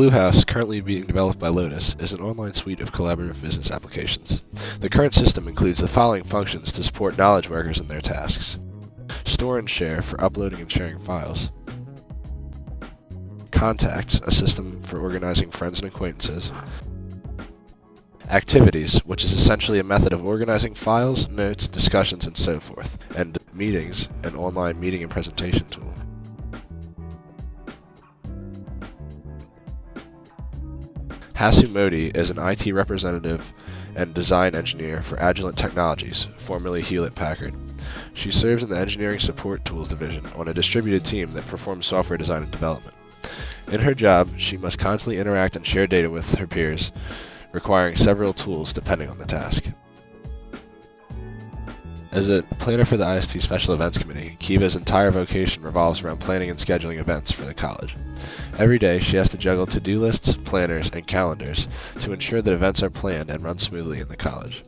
Bluehouse, currently being developed by Lotus, is an online suite of collaborative business applications. The current system includes the following functions to support knowledge workers in their tasks: Store and share for uploading and sharing files. Contacts, a system for organizing friends and acquaintances. Activities, which is essentially a method of organizing files, notes, discussions, and so forth. And Meetings, an online meeting and presentation tool. Hasu Modi is an IT representative and design engineer for Agilent Technologies, formerly Hewlett-Packard. She serves in the Engineering Support Tools division on a distributed team that performs software design and development. In her job, she must constantly interact and share data with her peers, requiring several tools depending on the task. As a planner for the IST Special Events Committee, Kiva's entire vocation revolves around planning and scheduling events for the college. Every day, she has to juggle to-do lists, planners, and calendars to ensure that events are planned and run smoothly in the college.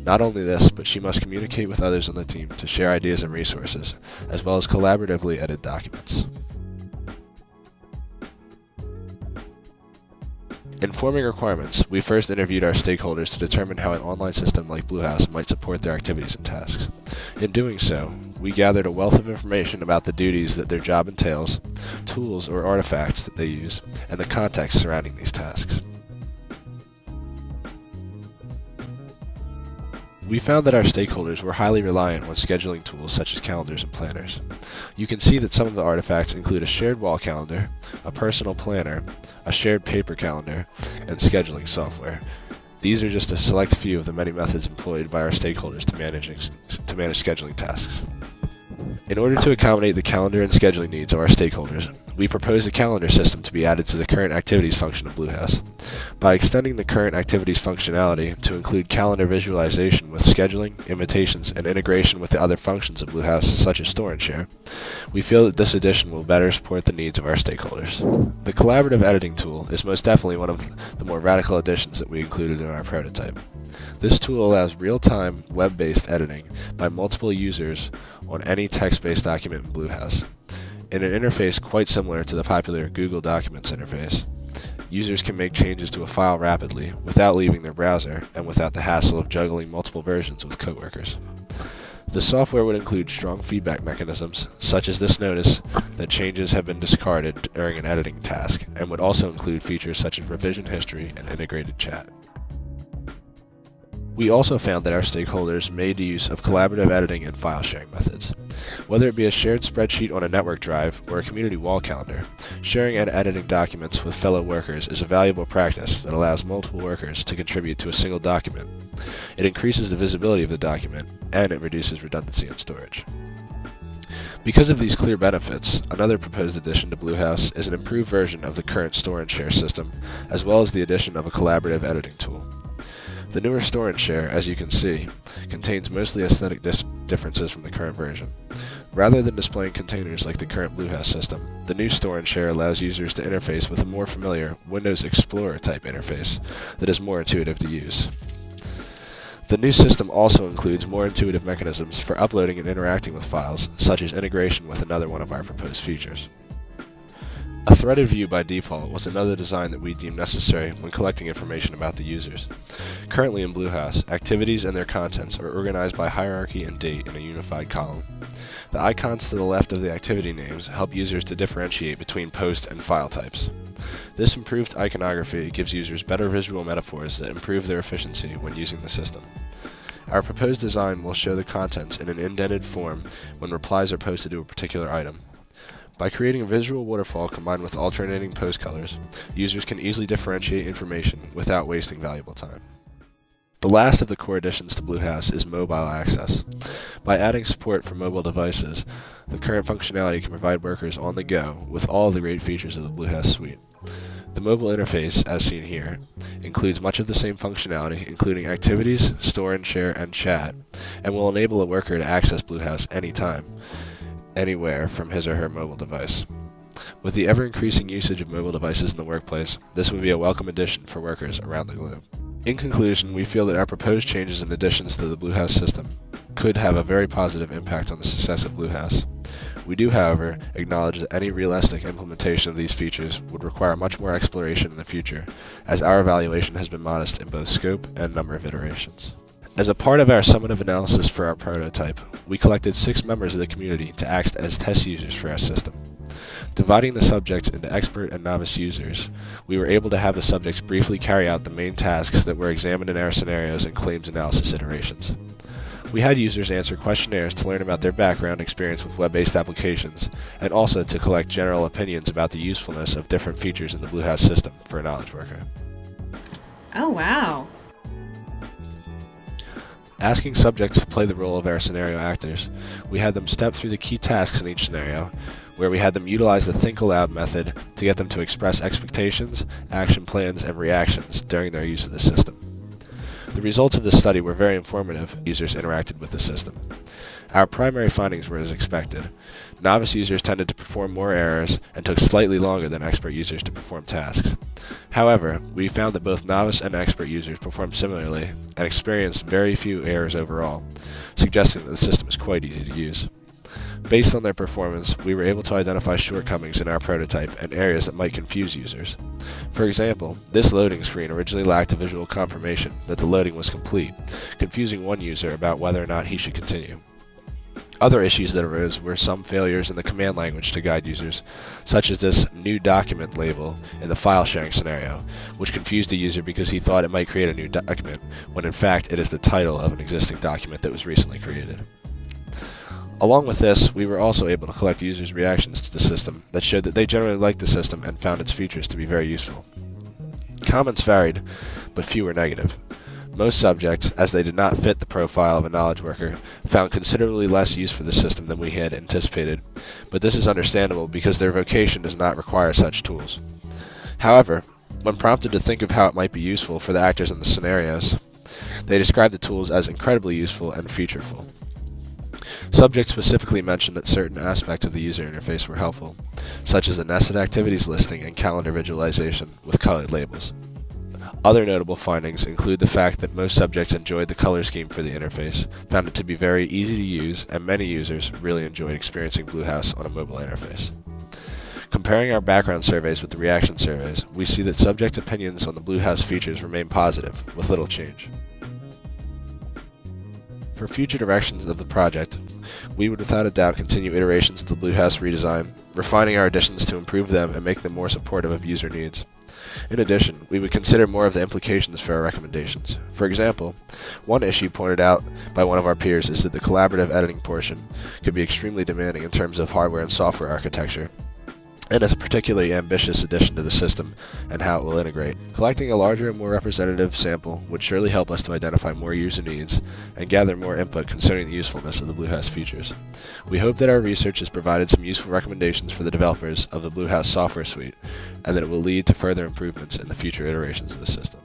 Not only this, but she must communicate with others on the team to share ideas and resources, as well as collaboratively edit documents. In forming requirements, we first interviewed our stakeholders to determine how an online system like Bluehouse might support their activities and tasks. In doing so, we gathered a wealth of information about the duties that their job entails, tools or artifacts that they use, and the context surrounding these tasks. We found that our stakeholders were highly reliant on scheduling tools such as calendars and planners. You can see that some of the artifacts include a shared wall calendar, a personal planner, a shared paper calendar, and scheduling software. These are just a select few of the many methods employed by our stakeholders to manage scheduling tasks. In order to accommodate the calendar and scheduling needs of our stakeholders, we propose a calendar system to be added to the current activities function of Bluehouse. By extending the current activities functionality to include calendar visualization with scheduling, invitations, and integration with the other functions of Bluehouse, such as Store and Share, we feel that this addition will better support the needs of our stakeholders. The collaborative editing tool is most definitely one of the more radical additions that we included in our prototype. This tool allows real-time, web-based editing by multiple users on any text-based document in Bluehouse. In an interface quite similar to the popular Google Documents interface, users can make changes to a file rapidly without leaving their browser and without the hassle of juggling multiple versions with coworkers. The software would include strong feedback mechanisms, such as this notice that changes have been discarded during an editing task, and would also include features such as revision history and integrated chat. We also found that our stakeholders made use of collaborative editing and file sharing methods. Whether it be a shared spreadsheet on a network drive or a community wall calendar, sharing and editing documents with fellow workers is a valuable practice that allows multiple workers to contribute to a single document. It increases the visibility of the document, and it reduces redundancy in storage. Because of these clear benefits, another proposed addition to Bluehouse is an improved version of the current Store and Share system, as well as the addition of a collaborative editing tool. The newer Store and Share, as you can see, contains mostly aesthetic differences from the current version. Rather than displaying containers like the current Bluehouse system, the new Store and Share allows users to interface with a more familiar Windows Explorer type interface that is more intuitive to use. The new system also includes more intuitive mechanisms for uploading and interacting with files, such as integration with another one of our proposed features. A threaded view by default was another design that we deemed necessary when collecting information about the users. Currently in Bluehouse, activities and their contents are organized by hierarchy and date in a unified column. The icons to the left of the activity names help users to differentiate between post and file types. This improved iconography gives users better visual metaphors that improve their efficiency when using the system. Our proposed design will show the contents in an indented form when replies are posted to a particular item. By creating a visual waterfall combined with alternating post colors, users can easily differentiate information without wasting valuable time. The last of the core additions to Bluehouse is mobile access. By adding support for mobile devices, the current functionality can provide workers on the go with all the great features of the Bluehouse suite. The mobile interface, as seen here, includes much of the same functionality, including activities, store and share, and chat, and will enable a worker to access Bluehouse anytime, anywhere from his or her mobile device. With the ever-increasing usage of mobile devices in the workplace, this would be a welcome addition for workers around the globe. In conclusion, we feel that our proposed changes and additions to the Bluehouse system could have a very positive impact on the success of Bluehouse. We do, however, acknowledge that any realistic implementation of these features would require much more exploration in the future, as our evaluation has been modest in both scope and number of iterations. As a part of our summative analysis for our prototype, we collected 6 members of the community to act as test users for our system. Dividing the subjects into expert and novice users, we were able to have the subjects briefly carry out the main tasks that were examined in our scenarios and claims analysis iterations. We had users answer questionnaires to learn about their background experience with web-based applications, and also to collect general opinions about the usefulness of different features in the Bluehouse system for a knowledge worker. Oh, wow. Asking subjects to play the role of our scenario actors, we had them step through the key tasks in each scenario, where we had them utilize the think aloud method to get them to express expectations, action plans, and reactions during their use of the system. The results of this study were very informative. Users interacted with the system. Our primary findings were as expected. Novice users tended to perform more errors and took slightly longer than expert users to perform tasks. However, we found that both novice and expert users performed similarly and experienced very few errors overall, suggesting that the system is quite easy to use. Based on their performance, we were able to identify shortcomings in our prototype and areas that might confuse users. For example, this loading screen originally lacked a visual confirmation that the loading was complete, confusing one user about whether or not he should continue. Other issues that arose were some failures in the command language to guide users, such as this new document label in the file sharing scenario, which confused the user because he thought it might create a new document, when in fact it is the title of an existing document that was recently created. Along with this, we were also able to collect users' reactions to the system that showed that they generally liked the system and found its features to be very useful. Comments varied, but few were negative. Most subjects, as they did not fit the profile of a knowledge worker, found considerably less use for the system than we had anticipated, but this is understandable because their vocation does not require such tools. However, when prompted to think of how it might be useful for the actors in the scenarios, they described the tools as incredibly useful and featureful. Subjects specifically mentioned that certain aspects of the user interface were helpful, such as the nested activities listing and calendar visualization with colored labels. Other notable findings include the fact that most subjects enjoyed the color scheme for the interface, found it to be very easy to use, and many users really enjoyed experiencing Bluehouse on a mobile interface. Comparing our background surveys with the reaction surveys, we see that subject opinions on the Bluehouse features remain positive, with little change. For future directions of the project, we would without a doubt continue iterations of the Bluehouse redesign, refining our additions to improve them and make them more supportive of user needs. In addition, we would consider more of the implications for our recommendations. For example, one issue pointed out by one of our peers is that the collaborative editing portion could be extremely demanding in terms of hardware and software architecture, and is a particularly ambitious addition to the system and how it will integrate. Collecting a larger and more representative sample would surely help us to identify more user needs and gather more input concerning the usefulness of the Bluehouse features. We hope that our research has provided some useful recommendations for the developers of the Bluehouse software suite, and that it will lead to further improvements in the future iterations of the system.